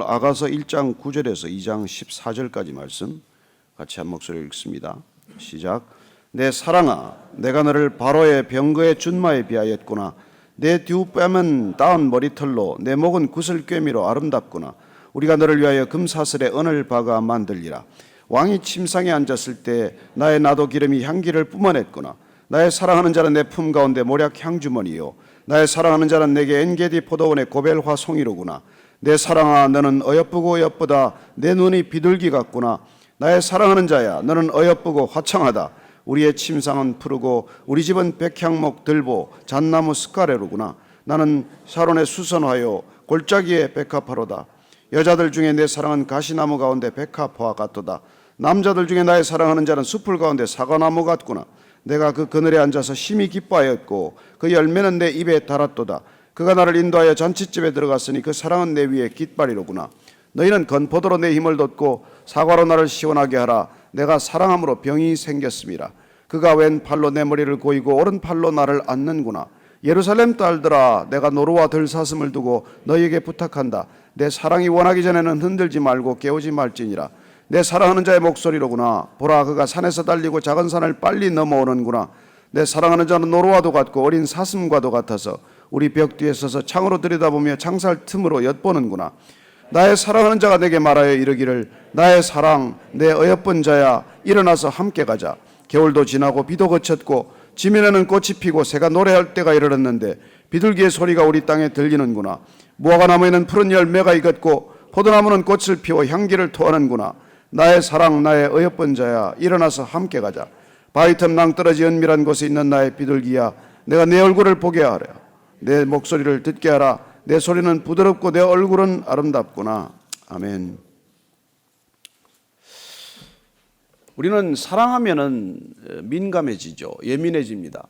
아가서 1장 9절에서 2장 14절까지 말씀 같이 한 목소리로 읽습니다. 시작. 내 사랑아, 내가 너를 바로의 병거의 준마에 비하였구나. 내 뒷뺨은 따은 머리털로 내 목은 구슬꿰미로 아름답구나. 우리가 너를 위하여 금사슬에 은을 박아 만들리라. 왕이 침상에 앉았을 때 나의 나도 기름이 향기를 뿜어냈구나. 나의 사랑하는 자는 내 품 가운데 모략 향주머니요, 나의 사랑하는 자는 내게 엔게디 포도원의 고벨화 송이로구나. 내 사랑아, 너는 어여쁘고 어여쁘다. 내 눈이 비둘기 같구나. 나의 사랑하는 자야, 너는 어여쁘고 화창하다. 우리의 침상은 푸르고 우리 집은 백향목 들보 잣나무 스카레로구나. 나는 샤론의 수선화요, 골짜기의 백합화로다. 여자들 중에 내 사랑은 가시나무 가운데 백합화 같도다. 남자들 중에 나의 사랑하는 자는 숲풀 가운데 사과나무 같구나. 내가 그 그늘에 앉아서 심히 기뻐하였고 그 열매는 내 입에 달았도다. 그가 나를 인도하여 잔치집에 들어갔으니 그 사랑은 내 위에 깃발이로구나. 너희는 건포도로 내 힘을 돋고 사과로 나를 시원하게 하라. 내가 사랑함으로 병이 생겼음이라. 그가 왼 팔로 내 머리를 고이고 오른 팔로 나를 안는구나. 예루살렘 딸들아, 내가 노루와 들사슴을 두고 너희에게 부탁한다. 내 사랑이 원하기 전에는 흔들지 말고 깨우지 말지니라. 내 사랑하는 자의 목소리로구나. 보라, 그가 산에서 달리고 작은 산을 빨리 넘어오는구나. 내 사랑하는 자는 노루와도 같고 어린 사슴과도 같아서 우리 벽 뒤에 서서 창으로 들여다보며 창살 틈으로 엿보는구나. 나의 사랑하는 자가 내게 말하여 이르기를, 나의 사랑, 내 어여쁜 자야, 일어나서 함께 가자. 겨울도 지나고 비도 그쳤고 지면에는 꽃이 피고 새가 노래할 때가 이르렀는데 비둘기의 소리가 우리 땅에 들리는구나. 무화과나무에는 푸른 열매가 익었고 포도나무는 꽃을 피워 향기를 토하는구나. 나의 사랑, 나의 어여쁜 자야, 일어나서 함께 가자. 바위틈 낭떠러지 은밀한 곳에 있는 나의 비둘기야, 내가 내 얼굴을 보게 하라. 내 목소리를 듣게 하라. 내 소리는 부드럽고 내 얼굴은 아름답구나. 아멘. 우리는 사랑하면은 민감해지죠. 예민해집니다.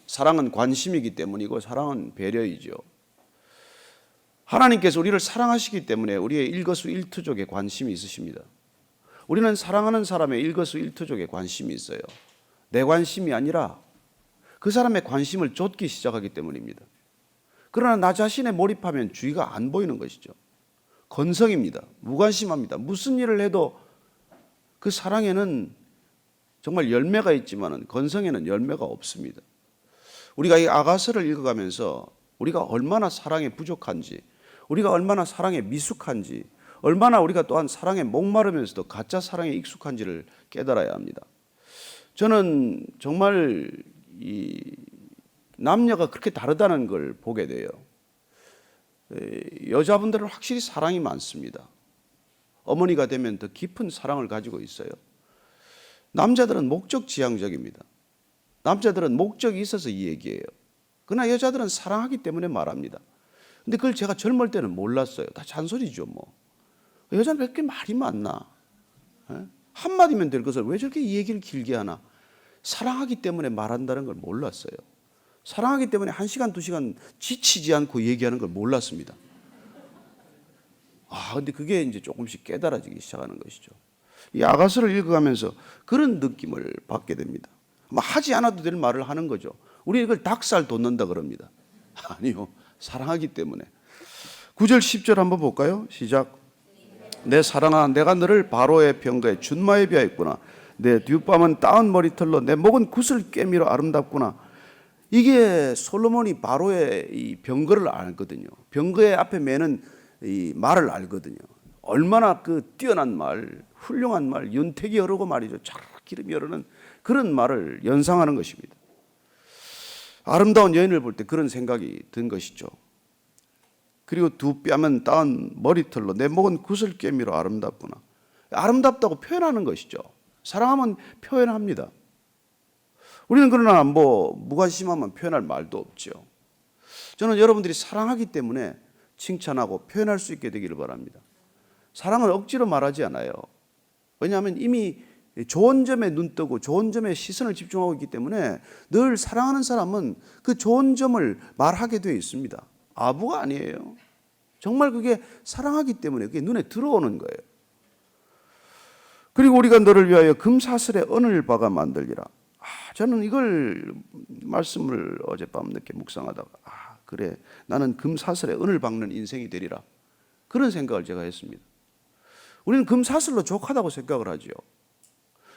사랑은 관심이기 때문이고 사랑은 배려이죠. 하나님께서 우리를 사랑하시기 때문에 우리의 일거수일투족에 관심이 있으십니다. 우리는 사랑하는 사람의 일거수일투족에 관심이 있어요. 내 관심이 아니라 그 사람의 관심을 좇기 시작하기 때문입니다. 그러나 나 자신에 몰입하면 주의가 안 보이는 것이죠. 건성입니다. 무관심합니다. 무슨 일을 해도 그 사랑에는 정말 열매가 있지만 건성에는 열매가 없습니다. 우리가 이 아가서를 읽어가면서 우리가 얼마나 사랑에 부족한지, 우리가 얼마나 사랑에 미숙한지, 얼마나 우리가 또한 사랑에 목마르면서도 가짜 사랑에 익숙한지를 깨달아야 합니다. 저는 정말 이 남녀가 그렇게 다르다는 걸 보게 돼요. 여자분들은 확실히 사랑이 많습니다. 어머니가 되면 더 깊은 사랑을 가지고 있어요. 남자들은 목적지향적입니다. 남자들은 목적이 있어서 이 얘기예요. 그러나 여자들은 사랑하기 때문에 말합니다. 근데 그걸 제가 젊을 때는 몰랐어요. 다 잔소리죠 뭐. 여자는 왜 이렇게 말이 많나? 한마디면 될 것을 왜 저렇게 이 얘기를 길게 하나? 사랑하기 때문에 말한다는 걸 몰랐어요. 사랑하기 때문에 1시간, 2시간 지치지 않고 얘기하는 걸 몰랐습니다. 근데 그게 이제 조금씩 깨달아지기 시작하는 것이죠. 이 아가서를 읽어가면서 그런 느낌을 받게 됩니다. 하지 않아도 될 말을 하는 거죠. 우리 이걸 닭살 돋는다 그럽니다. 아니요, 사랑하기 때문에. 9절 10절 한번 볼까요? 시작. 내 사랑아, 내가 너를 바로의 병거에 준마에 비하였구나. 내 뒷밤은 따은 머리털로 내 목은 구슬꿰미로 아름답구나. 이게 솔로몬이 바로의 이 병거를 알거든요. 병거의 앞에 매는 이 말을 알거든요. 얼마나 그 뛰어난 말, 훌륭한 말, 윤택이 여르고 말이죠. 쫙 기름이 여르는 그런 말을 연상하는 것입니다. 아름다운 여인을 볼 때 그런 생각이 든 것이죠. 그리고 두 뺨은 따은 머리털로 내 목은 구슬꿰미로 아름답구나. 아름답다고 표현하는 것이죠. 사랑하면 표현합니다. 우리는 그러나 무관심하면 표현할 말도 없죠. 저는 여러분들이 사랑하기 때문에 칭찬하고 표현할 수 있게 되기를 바랍니다. 사랑은 억지로 말하지 않아요. 왜냐하면 이미 좋은 점에 눈뜨고 좋은 점에 시선을 집중하고 있기 때문에 늘 사랑하는 사람은 그 좋은 점을 말하게 되어 있습니다. 아부가 아니에요. 정말 그게 사랑하기 때문에 그게 눈에 들어오는 거예요. 그리고 우리가 너를 위하여 금사슬에 은을 박아 만들리라. 저는 이걸 말씀을 어젯밤 늦게 묵상하다가 그래, 나는 금사슬에 은을 박는 인생이 되리라. 그런 생각을 제가 했습니다. 우리는 금사슬로 족하다고 생각을 하죠.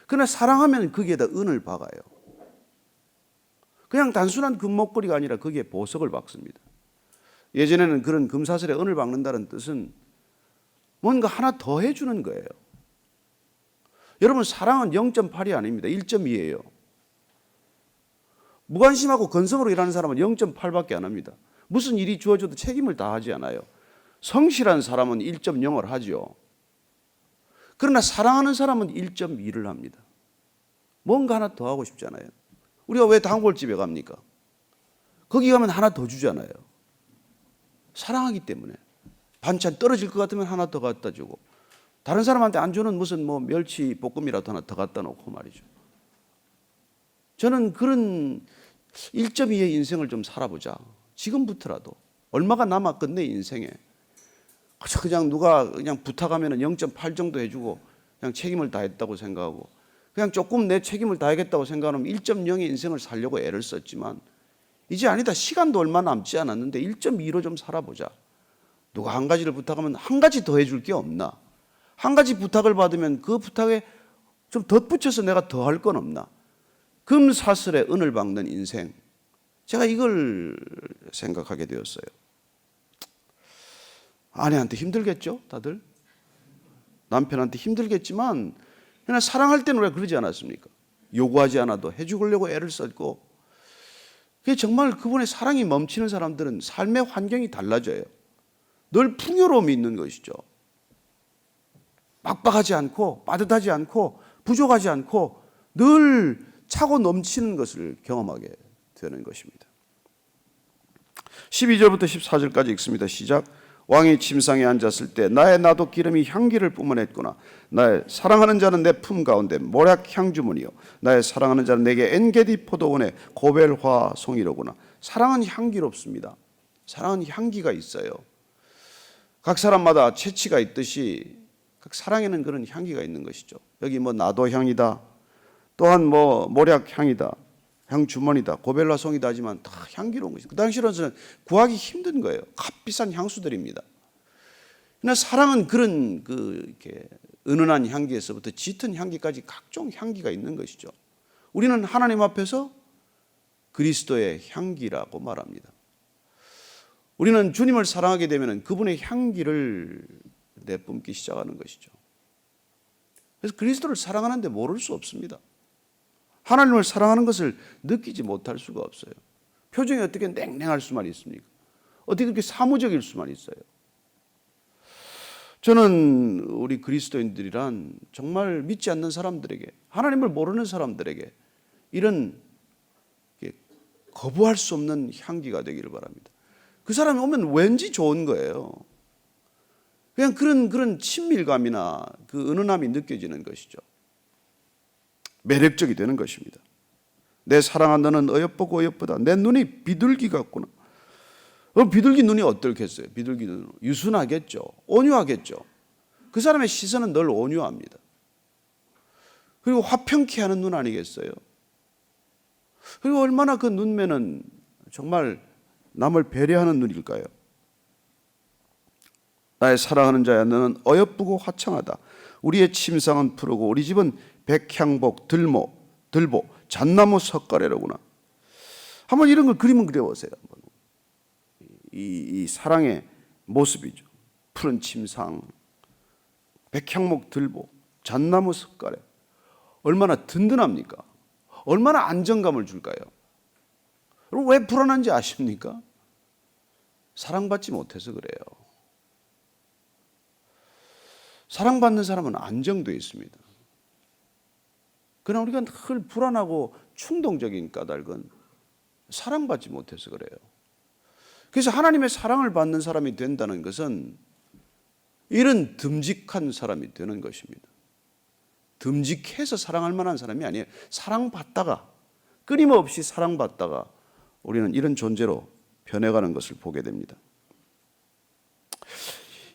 그러나 사랑하면 거기에다 은을 박아요. 그냥 단순한 금목걸이가 아니라 거기에 보석을 박습니다. 예전에는 그런 금사슬에 은을 박는다는 뜻은 뭔가 하나 더 해주는 거예요. 여러분, 사랑은 0.8이 아닙니다. 1.2예요. 무관심하고 건성으로 일하는 사람은 0.8밖에 안 합니다. 무슨 일이 주어져도 책임을 다하지 않아요. 성실한 사람은 1.0을 하죠. 그러나 사랑하는 사람은 1.2를 합니다. 뭔가 하나 더 하고 싶잖아요. 우리가 왜 단골집에 갑니까? 거기 가면 하나 더 주잖아요. 사랑하기 때문에. 반찬 떨어질 것 같으면 하나 더 갖다 주고, 다른 사람한테 안 주는 무슨 멸치 볶음이라도 하나 더 갖다 놓고 말이죠. 저는 그런 1.2의 인생을 좀 살아보자. 지금부터라도. 얼마가 남았겠네, 인생에. 그냥 누가 그냥 부탁하면 0.8 정도 해주고 그냥 책임을 다했다고 생각하고, 그냥 조금 내 책임을 다하겠다고 생각하면 1.0의 인생을 살려고 애를 썼지만, 이제 아니다. 시간도 얼마 남지 않았는데 1.2로 좀 살아보자. 누가 한 가지를 부탁하면 한 가지 더 해줄 게 없나? 한 가지 부탁을 받으면 그 부탁에 좀 덧붙여서 내가 더 할 건 없나? 금사슬에 은을 박는 인생. 제가 이걸 생각하게 되었어요. 아내한테 힘들겠죠, 다들? 남편한테 힘들겠지만, 그냥 사랑할 때는 왜 그러지 않았습니까? 요구하지 않아도 해주려고 애를 썼고, 그게 정말 그분의 사랑이 멈추는 사람들은 삶의 환경이 달라져요. 늘 풍요로움이 있는 것이죠. 빡빡하지 않고, 빠듯하지 않고, 부족하지 않고, 늘 차고 넘치는 것을 경험하게 되는 것입니다. 12절부터 14절까지 읽습니다. 시작. 왕이 침상에 앉았을 때 나의 나도 기름이 향기를 뿜어냈구나. 나의 사랑하는 자는 내 품 가운데 모략 향주문이요, 나의 사랑하는 자는 내게 엔게디 포도원의 고벨화 송이로구나. 사랑은 향기롭습니다. 사랑은 향기가 있어요. 각 사람마다 체취가 있듯이 각 사랑에는 그런 향기가 있는 것이죠. 여기 나도 향이다, 또한 모략 향이다, 향주머니다, 고벨라송이다 하지만 다 향기로운 것이죠. 그 당시로는 구하기 힘든 거예요. 값비싼 향수들입니다. 그러나 사랑은 그런 이렇게 은은한 향기에서부터 짙은 향기까지 각종 향기가 있는 것이죠. 우리는 하나님 앞에서 그리스도의 향기라고 말합니다. 우리는 주님을 사랑하게 되면 그분의 향기를 내뿜기 시작하는 것이죠. 그래서 그리스도를 사랑하는데 모를 수 없습니다. 하나님을 사랑하는 것을 느끼지 못할 수가 없어요. 표정이 어떻게 냉랭할 수만 있습니까? 어떻게 그렇게 사무적일 수만 있어요? 저는 우리 그리스도인들이란 정말 믿지 않는 사람들에게, 하나님을 모르는 사람들에게 이런 거부할 수 없는 향기가 되기를 바랍니다. 그 사람이 오면 왠지 좋은 거예요. 그냥 그런 친밀감이나 그 은은함이 느껴지는 것이죠. 매력적이 되는 것입니다. 내 사랑한 너는 어여쁘고 어여쁘다. 내 눈이 비둘기 같구나. 비둘기 눈이 어떻겠어요? 비둘기 눈은 유순하겠죠. 온유하겠죠. 그 사람의 시선은 늘 온유합니다. 그리고 화평케 하는 눈 아니겠어요? 그리고 얼마나 그 눈매는 정말 남을 배려하는 눈일까요? 나의 사랑하는 자야, 너는 어여쁘고 화창하다. 우리의 침상은 푸르고 우리 집은 백향복, 들보, 잣나무 석가래로구나. 한번 이런 걸 그림은 그려보세요. 이 사랑의 모습이죠. 푸른 침상, 백향목, 들보, 잣나무 석가래. 얼마나 든든합니까? 얼마나 안정감을 줄까요? 여러분, 왜 불안한지 아십니까? 사랑받지 못해서 그래요. 사랑받는 사람은 안정되어 있습니다. 그러나 우리가 늘 불안하고 충동적인 까닭은 사랑받지 못해서 그래요. 그래서 하나님의 사랑을 받는 사람이 된다는 것은 이런 듬직한 사람이 되는 것입니다. 듬직해서 사랑할 만한 사람이 아니에요. 사랑받다가, 끊임없이 사랑받다가 우리는 이런 존재로 변해가는 것을 보게 됩니다.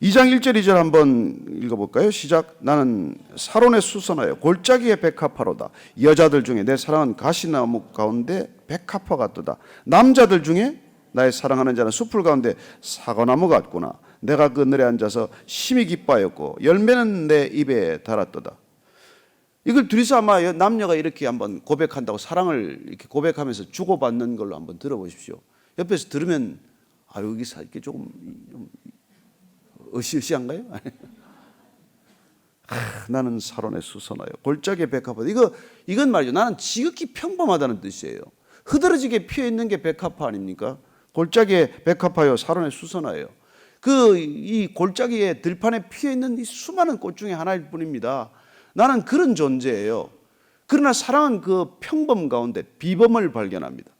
2장 1절 2절 한번 읽어볼까요? 시작. 나는 사론에 수선하여 골짜기에 백합화로다. 여자들 중에 내 사랑은 가시나무 가운데 백합화 같도다. 남자들 중에 나의 사랑하는 자는 숲풀 가운데 사과나무 같구나. 내가 그늘에 앉아서 심히 기뻐하였고 열매는 내 입에 달았도다. 이걸 둘이서 아마 남녀가 이렇게 한번 고백한다고 사랑을 이렇게 고백하면서 주고받는 걸로 한번 들어보십시오. 옆에서 들으면 여기서 이렇게 조금 으시으시한가요? 나는 사론의 수선하여 골짜기에 백합화. 이건 말이죠. 나는 지극히 평범하다는 뜻이에요. 흐드러지게 피어 있는 게 백합화 아닙니까? 골짜기에 백합화요, 사론의 수선하여. 이 골짜기에 들판에 피어 있는 이 수많은 꽃 중에 하나일 뿐입니다. 나는 그런 존재예요. 그러나 사랑은 그 평범 가운데 비범을 발견합니다.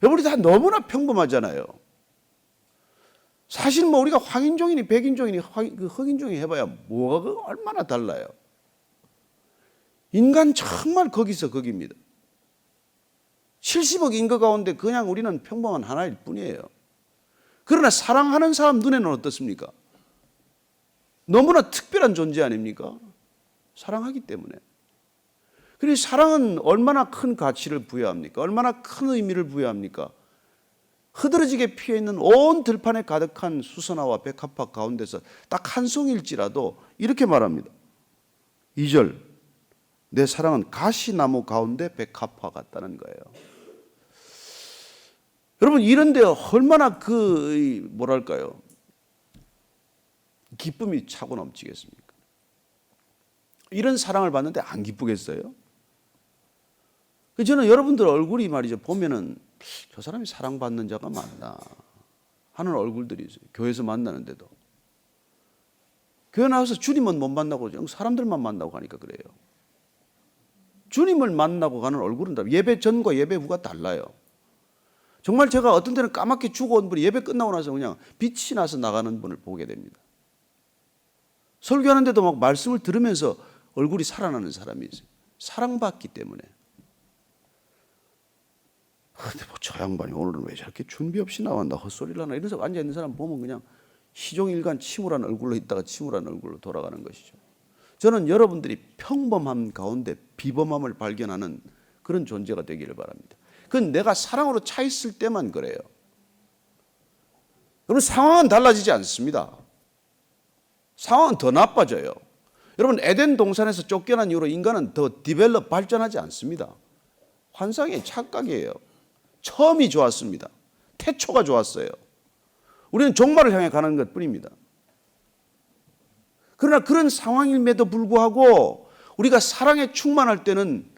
여러분, 우리 다 너무나 평범하잖아요. 사실 우리가 황인종이니 백인종이니 흑인종이 해봐야 뭐가 얼마나 달라요. 인간 정말 거기서 거기입니다. 70억 인구 가운데 그냥 우리는 평범한 하나일 뿐이에요. 그러나 사랑하는 사람 눈에는 어떻습니까? 너무나 특별한 존재 아닙니까? 사랑하기 때문에. 그리고 사랑은 얼마나 큰 가치를 부여합니까? 얼마나 큰 의미를 부여합니까? 흐드러지게 피어있는 온 들판에 가득한 수선화와 백합화 가운데서 딱 한 송일지라도 이렇게 말합니다. 2절, 내 사랑은 가시나무 가운데 백합화 같다는 거예요. 여러분, 이런데 얼마나 뭐랄까요, 기쁨이 차고 넘치겠습니까? 이런 사랑을 받는데 안 기쁘겠어요? 저는 여러분들 얼굴이 말이죠, 보면은 저 사람이 사랑받는 자가 맞나 하는 얼굴들이 있어요. 교회에서 만나는데도. 교회 나와서 주님은 못 만나고 사람들만 만나고 가니까 그래요. 주님을 만나고 가는 얼굴은 다 예배 전과 예배 후가 달라요. 정말 제가 어떤 때는 까맣게 죽어온 분이 예배 끝나고 나서 그냥 빛이 나서 나가는 분을 보게 됩니다. 설교하는데도 막 말씀을 들으면서 얼굴이 살아나는 사람이 있어요. 사랑받기 때문에. 근데 저 양반이 오늘은 왜 저렇게 준비 없이 나왔나, 헛소리를 하나, 이래서 앉아있는 사람 보면 그냥 시종일관 침울한 얼굴로 있다가 침울한 얼굴로 돌아가는 것이죠. 저는 여러분들이 평범함 가운데 비범함을 발견하는 그런 존재가 되기를 바랍니다. 그건 내가 사랑으로 차 있을 때만 그래요. 여러분, 상황은 달라지지 않습니다. 상황은 더 나빠져요. 여러분, 에덴 동산에서 쫓겨난 이후로 인간은 더 디벨롭, 발전하지 않습니다. 환상의 착각이에요. 처음이 좋았습니다. 태초가 좋았어요. 우리는 종말을 향해 가는 것 뿐입니다. 그러나 그런 상황임에도 불구하고 우리가 사랑에 충만할 때는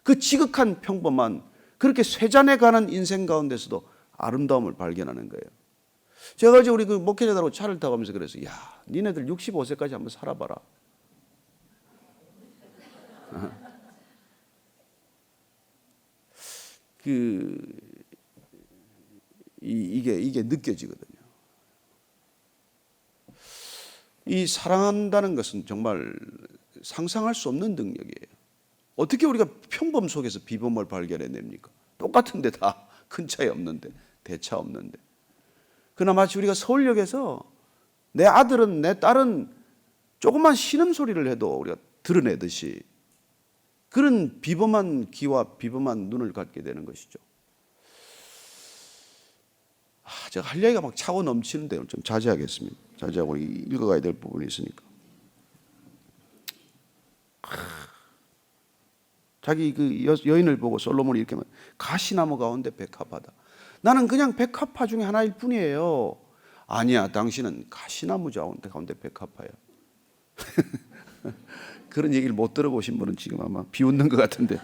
그 지극한 평범한, 그렇게 쇠잔해가는 인생 가운데서도 아름다움을 발견하는 거예요. 제가 어제 우리 목회자들하고 차를 타고 가면서 그랬어요. 야, 니네들 65세까지 한번 살아봐라. 이게 느껴지거든요. 이 사랑한다는 것은 정말 상상할 수 없는 능력이에요. 어떻게 우리가 평범 속에서 비범을 발견해냅니까? 똑같은데 다 큰 차이 없는데, 대차 없는데. 그러나 마치 우리가 서울역에서 내 아들은, 내 딸은 조금만 신음소리를 해도 우리가 드러내듯이 그런 비범한 귀와 비범한 눈을 갖게 되는 것이죠. 제가 할 얘기가 막 차고 넘치는데 좀 자제하겠습니다. 자제하고 읽어가야 될 부분이 있으니까. 자기 여인을 보고 솔로몬이 이렇게 말, 가시나무 가운데 백합화다. 나는 그냥 백합화 중에 하나일 뿐이에요. 아니야, 당신은 가시나무 가운데 백합화야. 그런 얘기를 못 들어보신 분은 지금 아마 비웃는 것 같은데.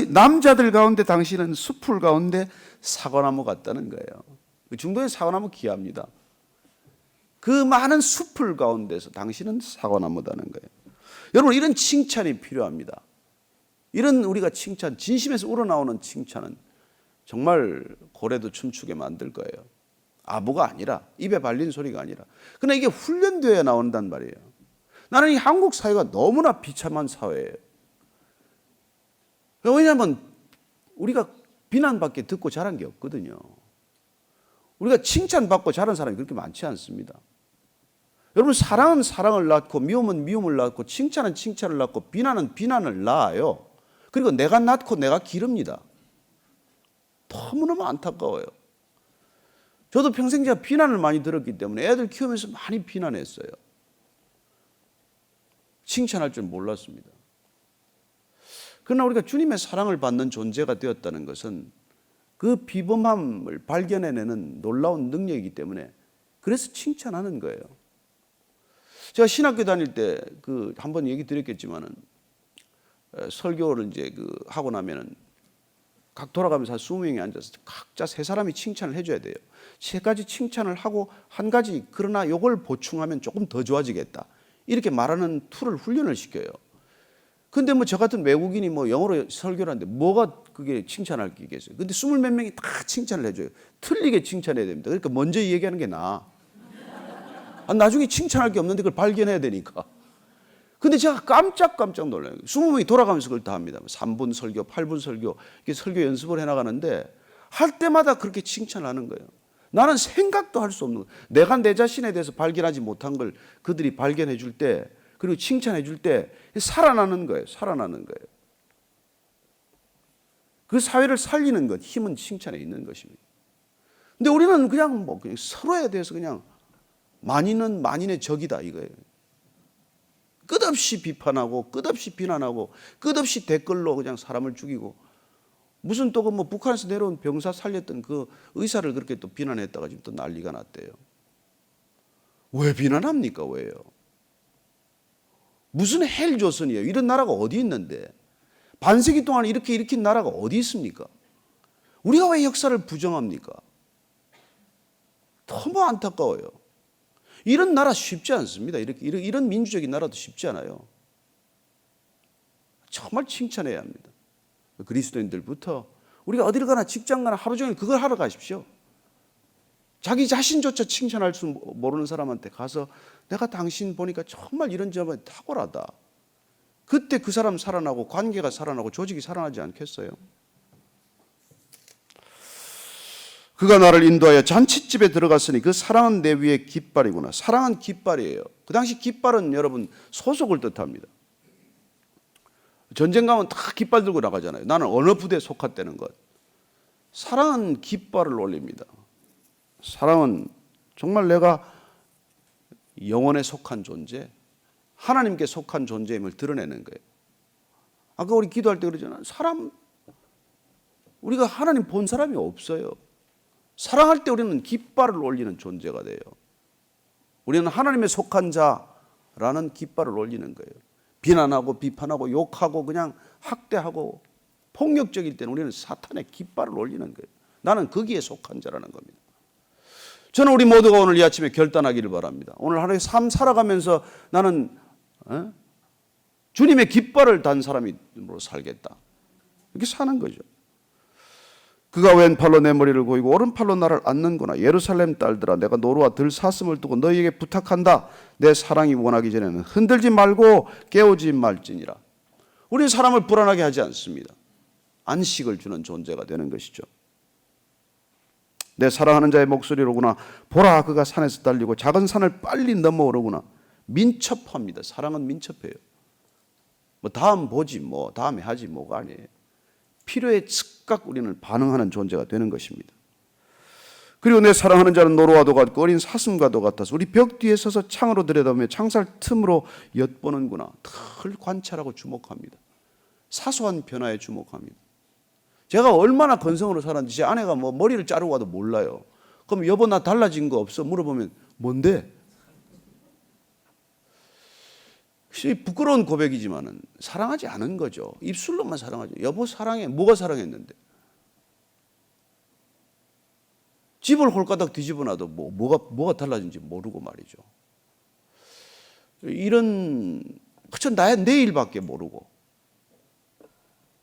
남자들 가운데 당신은 숲풀 가운데 사과나무 같다는 거예요. 중동의 사과나무 귀합니다. 그 많은 숲풀 가운데서 당신은 사과나무다는 거예요. 여러분, 이런 칭찬이 필요합니다. 이런 우리가 칭찬, 진심에서 우러나오는 칭찬은 정말 고래도 춤추게 만들 거예요. 아부가 아니라, 입에 발린 소리가 아니라. 그러나 이게 훈련되어야 나온단 말이에요. 나는 이 한국 사회가 너무나 비참한 사회예요. 왜냐하면 우리가 비난밖에 듣고 자란 게 없거든요. 우리가 칭찬받고 자란 사람이 그렇게 많지 않습니다. 여러분, 사랑은 사랑을 낳고 미움은 미움을 낳고 칭찬은 칭찬을 낳고 비난은 비난을 낳아요. 그리고 내가 낳고 내가 기릅니다. 너무너무 안타까워요. 저도 평생 제가 비난을 많이 들었기 때문에 애들 키우면서 많이 비난했어요. 칭찬할 줄 몰랐습니다. 그러나 우리가 주님의 사랑을 받는 존재가 되었다는 것은 그 비범함을 발견해내는 놀라운 능력이기 때문에 그래서 칭찬하는 거예요. 제가 신학교 다닐 때 한번 얘기 드렸겠지만은 설교를 이제 하고 나면은 각 돌아가면서 한 20명이 앉아서 각자 세 사람이 칭찬을 해줘야 돼요. 세 가지 칭찬을 하고 한 가지 그러나 이걸 보충하면 조금 더 좋아지겠다. 이렇게 말하는 툴을 훈련을 시켜요. 근데 뭐 저 같은 외국인이 뭐 영어로 설교를 하는데 뭐가 그게 칭찬할 게 있겠어요. 근데 20몇 명이 다 칭찬을 해줘요. 틀리게 칭찬해야 됩니다. 그러니까 먼저 얘기하는 게 나아. 나중에 칭찬할 게 없는데 그걸 발견해야 되니까. 근데 제가 깜짝 놀라요. 20명이 돌아가면서 그걸 다 합니다. 3분 설교, 8분 설교, 이렇게 설교 연습을 해나가는데 할 때마다 그렇게 칭찬하는 거예요. 나는 생각도 할 수 없는 거예요. 내가 내 자신에 대해서 발견하지 못한 걸 그들이 발견해 줄 때, 그리고 칭찬해 줄 때 살아나는 거예요. 살아나는 거예요. 그 사회를 살리는 것, 힘은 칭찬에 있는 것입니다. 근데 우리는 그냥 그냥 서로에 대해서 그냥 만인은 만인의 적이다 이거예요. 끝없이 비판하고 끝없이 비난하고 끝없이 댓글로 그냥 사람을 죽이고, 무슨 또 북한에서 내려온 병사 살렸던 그 의사를 그렇게 또 비난했다가 지금 또 난리가 났대요. 왜 비난합니까? 왜요? 무슨 헬조선이에요? 이런 나라가 어디 있는데? 반세기 동안 이렇게 일으킨 나라가 어디 있습니까? 우리가 왜 역사를 부정합니까? 너무 안타까워요. 이런 나라 쉽지 않습니다. 이런 민주적인 나라도 쉽지 않아요. 정말 칭찬해야 합니다. 그리스도인들부터 우리가 어딜 가나 직장 가나 하루 종일 그걸 하러 가십시오. 자기 자신조차 칭찬할 줄 모르는 사람한테 가서 내가 당신 보니까 정말 이런 점은 탁월하다. 그때 그 사람 살아나고 관계가 살아나고 조직이 살아나지 않겠어요? 그가 나를 인도하여 잔치집에 들어갔으니 그 사랑은 내 위에 깃발이구나. 사랑은 깃발이에요. 그 당시 깃발은 여러분 소속을 뜻합니다. 전쟁 가면 다 깃발 들고 나가잖아요. 나는 어느 부대에 속했다는 것. 사랑은 깃발을 올립니다. 사랑은 정말 내가 영혼에 속한 존재, 하나님께 속한 존재임을 드러내는 거예요. 아까 우리 기도할 때 그러잖아요. 우리가 하나님 본 사람이 없어요. 사랑할 때 우리는 깃발을 올리는 존재가 돼요. 우리는 하나님에 속한 자라는 깃발을 올리는 거예요. 비난하고 비판하고 욕하고 그냥 학대하고 폭력적일 때는 우리는 사탄의 깃발을 올리는 거예요. 나는 거기에 속한 자라는 겁니다. 저는 우리 모두가 오늘 이 아침에 결단하기를 바랍니다. 오늘 하루의 삶 살아가면서 나는 주님의 깃발을 단 사람으로 살겠다. 이렇게 사는 거죠. 그가 왼팔로 내 머리를 고이고 오른팔로 나를 안는구나. 예루살렘 딸들아, 내가 노루와 들 사슴을 두고 너희에게 부탁한다. 내 사랑이 원하기 전에는 흔들지 말고 깨우지 말지니라. 우리는 사람을 불안하게 하지 않습니다. 안식을 주는 존재가 되는 것이죠. 내 사랑하는 자의 목소리로구나. 보라, 그가 산에서 달리고 작은 산을 빨리 넘어오르구나. 민첩합니다. 사랑은 민첩해요. 다음 보지 다음에 하지 뭐가 아니에요. 필요에 즉각 우리는 반응하는 존재가 되는 것입니다. 그리고 내 사랑하는 자는 노루와도 같고 어린 사슴과도 같아서 우리 벽 뒤에 서서 창으로 들여다보며 창살 틈으로 엿보는구나. 늘 관찰하고 주목합니다. 사소한 변화에 주목합니다. 제가 얼마나 건성으로 살았는지 제 아내가 머리를 자르고 와도 몰라요. 그럼 여보 나 달라진 거 없어? 물어보면 뭔데? 부끄러운 고백이지만은 사랑하지 않은 거죠. 입술로만 사랑하죠. 여보 사랑해. 뭐가 사랑했는데? 집을 홀가닥 뒤집어 놔도 뭐가 달라진지 모르고 말이죠. 이런 그저 내 일밖에 모르고.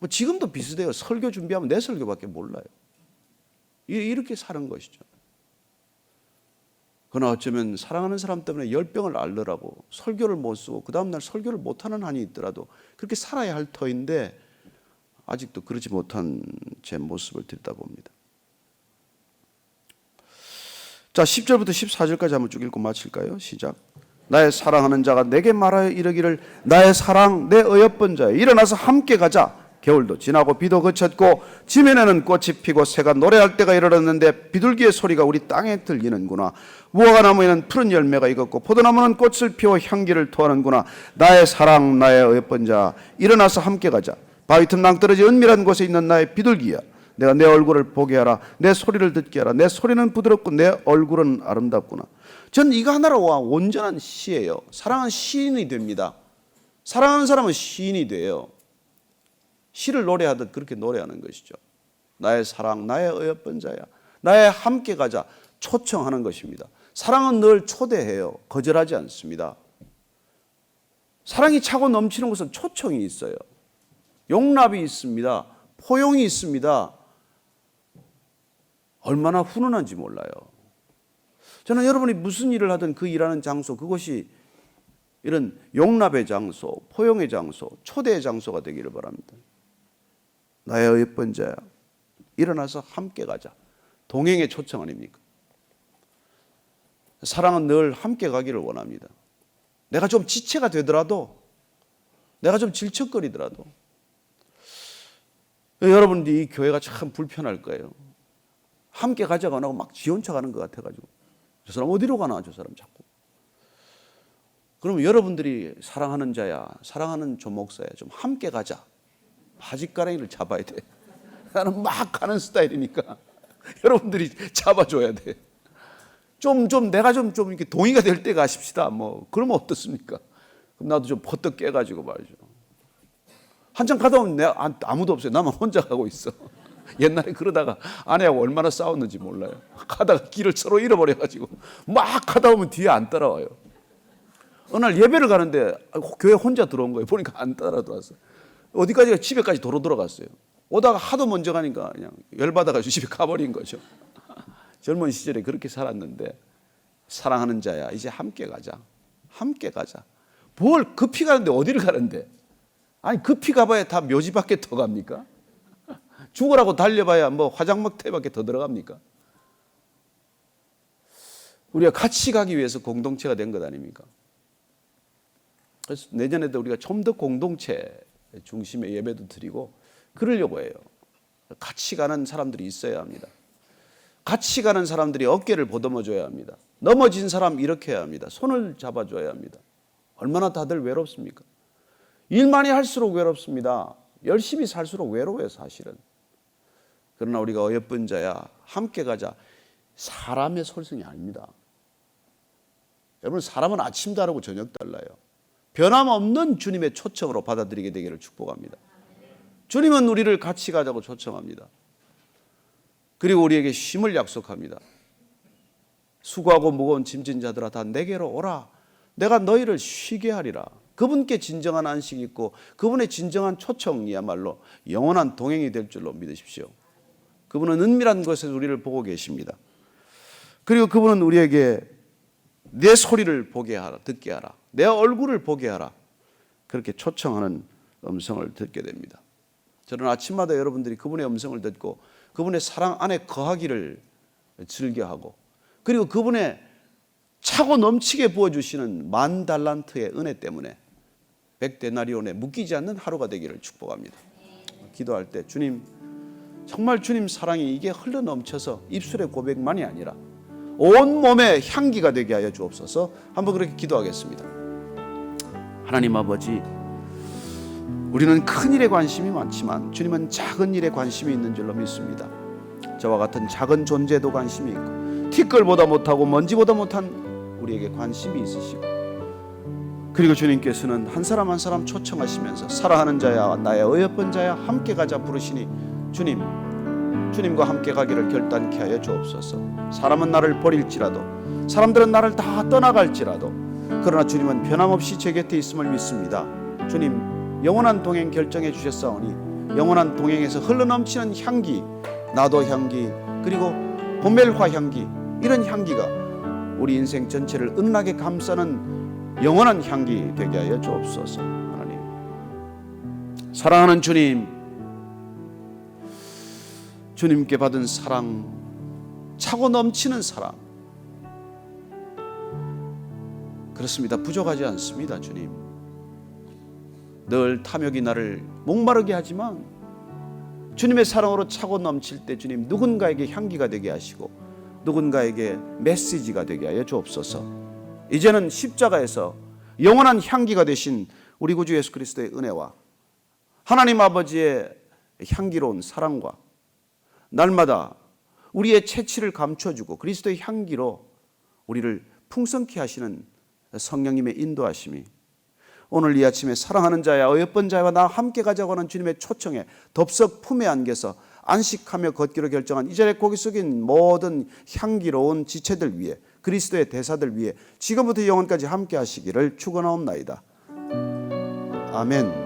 지금도 비슷해요. 설교 준비하면 내 설교밖에 몰라요. 이렇게 사는 것이죠. 그러나 어쩌면 사랑하는 사람 때문에 열병을 앓느라고 설교를 못 쓰고 그 다음날 설교를 못하는 한이 있더라도 그렇게 살아야 할 터인데 아직도 그러지 못한 제 모습을 들여다봅니다. 자, 10절부터 14절까지 한번 쭉 읽고 마칠까요? 시작. 나의 사랑하는 자가 내게 말하여 이르기를 나의 사랑 내 어여쁜 자여 일어나서 함께 가자. 겨울도 지나고 비도 그쳤고 지면에는 꽃이 피고 새가 노래할 때가 이르렀는데 비둘기의 소리가 우리 땅에 들리는구나. 무화과나무에는 푸른 열매가 익었고 포도나무는 꽃을 피워 향기를 토하는구나. 나의 사랑, 나의 예쁜 자, 일어나서 함께 가자. 바위 틈 낭떠러지 은밀한 곳에 있는 나의 비둘기야, 내가 내 얼굴을 보게 하라. 내 소리를 듣게 하라. 내 소리는 부드럽고 내 얼굴은 아름답구나. 전 이거 하나로 온전한 시예요. 사랑하는 시인이 됩니다. 사랑하는 사람은 시인이 돼요. 시를 노래하듯 그렇게 노래하는 것이죠. 나의 사랑, 나의 어여쁜 자야, 나의 함께 가자, 초청하는 것입니다. 사랑은 늘 초대해요. 거절하지 않습니다. 사랑이 차고 넘치는 것은 초청이 있어요. 용납이 있습니다. 포용이 있습니다. 얼마나 훈훈한지 몰라요. 저는 여러분이 무슨 일을 하든 그 일하는 장소, 그것이 이런 용납의 장소, 포용의 장소, 초대의 장소가 되기를 바랍니다. 나의 예쁜 자야, 일어나서 함께 가자. 동행의 초청 아닙니까? 사랑은 늘 함께 가기를 원합니다. 내가 좀 지체가 되더라도, 내가 좀 질척거리더라도, 여러분들이 이 교회가 참 불편할 거예요. 함께 가자고 안 하고 막 지원차 가는 것 같아가지고, 저 사람 어디로 가나, 저 사람 자꾸. 그러면 여러분들이 사랑하는 자야, 사랑하는 조목사야, 좀 함께 가자. 바짓가랑이를 잡아야 돼. 나는 막 가는 스타일이니까 여러분들이 잡아줘야 돼. 내가 좀 이렇게 동의가 될 때 가십시다. 뭐 그러면 어떻습니까? 그럼 나도 좀 버떡 깨가지고 말이죠. 한참 가다 보면 내가 아무도 없어요. 나만 혼자 가고 있어. 옛날에 그러다가 아내하고 얼마나 싸웠는지 몰라요. 가다가 길을 서로 잃어버려가지고 막 가다 보면 뒤에 안 따라와요. 어느 날 예배를 가는데 교회 혼자 들어온 거예요. 보니까 안 따라 들어왔어요. 어디까지가 집에까지 도로 들어갔어요. 오다가 하도 먼저 가니까 그냥 열받아가지고 집에 가버린 거죠. 젊은 시절에 그렇게 살았는데, 사랑하는 자야, 이제 함께 가자. 함께 가자. 뭘 급히 가는데 어디를 가는데? 아니 급히 가봐야 다 묘지밖에 더 갑니까? 죽으라고 달려봐야 뭐 화장막태밖에 더 들어갑니까? 우리가 같이 가기 위해서 공동체가 된 것 아닙니까? 그래서 내년에도 우리가 좀 더 공동체 중심의 예배도 드리고 그러려고 해요. 같이 가는 사람들이 있어야 합니다. 같이 가는 사람들이 어깨를 보듬어줘야 합니다. 넘어진 사람 일으켜야 합니다. 손을 잡아줘야 합니다. 얼마나 다들 외롭습니까? 일 많이 할수록 외롭습니다. 열심히 살수록 외로워요, 사실은. 그러나 우리가 어여쁜 자야, 함께 가자, 사람의 솔성이 아닙니다. 여러분, 사람은 아침 다르고 저녁 달라요. 변함없는 주님의 초청으로 받아들이게 되기를 축복합니다. 주님은 우리를 같이 가자고 초청합니다. 그리고 우리에게 쉼을 약속합니다. 수고하고 무거운 짐진 자들아 다 내게로 오라. 내가 너희를 쉬게 하리라. 그분께 진정한 안식이 있고 그분의 진정한 초청이야말로 영원한 동행이 될 줄로 믿으십시오. 그분은 은밀한 곳에서 우리를 보고 계십니다. 그리고 그분은 우리에게 내 소리를 보게 하라, 듣게 하라, 내 얼굴을 보게 하라, 그렇게 초청하는 음성을 듣게 됩니다. 저는 아침마다 여러분들이 그분의 음성을 듣고 그분의 사랑 안에 거하기를 즐겨하고, 그리고 그분의 차고 넘치게 부어주시는 10,000달란트의 은혜 때문에 100데나리온에 묶이지 않는 하루가 되기를 축복합니다. 기도할 때 주님, 정말 주님 사랑이 이게 흘러넘쳐서 입술의 고백만이 아니라 온몸의 향기가 되게 하여 주옵소서. 한번 그렇게 기도하겠습니다. 하나님 아버지, 우리는 큰 일에 관심이 많지만 주님은 작은 일에 관심이 있는 줄로 믿습니다. 저와 같은 작은 존재도 관심이 있고 티끌보다 못하고 먼지보다 못한 우리에게 관심이 있으시고, 그리고 주님께서는 한 사람 한 사람 초청하시면서 사랑하는 자야, 나의 어여쁜 자야, 함께 가자 부르시니 주님과 함께 가기를 결단케 하여 주옵소서. 사람은 나를 버릴지라도, 사람들은 나를 다 떠나갈지라도, 그러나 주님은 변함없이 제 곁에 있음을 믿습니다. 주님, 영원한 동행 결정해 주셨사오니 영원한 동행에서 흘러넘치는 향기, 나도 향기, 그리고 고멜화 향기, 이런 향기가 우리 인생 전체를 은은하게 감싸는 영원한 향기 되게 하여 주옵소서. 하나님, 사랑하는 주님, 주님께 받은 사랑, 차고 넘치는 사랑, 그렇습니다. 부족하지 않습니다. 주님, 늘 탐욕이 나를 목마르게 하지만 주님의 사랑으로 차고 넘칠 때 주님 누군가에게 향기가 되게 하시고 누군가에게 메시지가 되게 하여 주옵소서. 이제는 십자가에서 영원한 향기가 되신 우리 구주 예수 그리스도의 은혜와 하나님 아버지의 향기로운 사랑과 날마다 우리의 채취를 감춰주고 그리스도의 향기로 우리를 풍성케 하시는 성령님의 인도하심이 오늘 이 아침에 사랑하는 자야 어여쁜 자와 나 함께 가자고 하는 주님의 초청에 덥석 품에 안겨서 안식하며 걷기로 결정한 이 자리에 고개 숙인 모든 향기로운 지체들 위해 그리스도의 대사들 위해 지금부터 영원까지 함께 하시기를 축원하옵나이다. 아멘.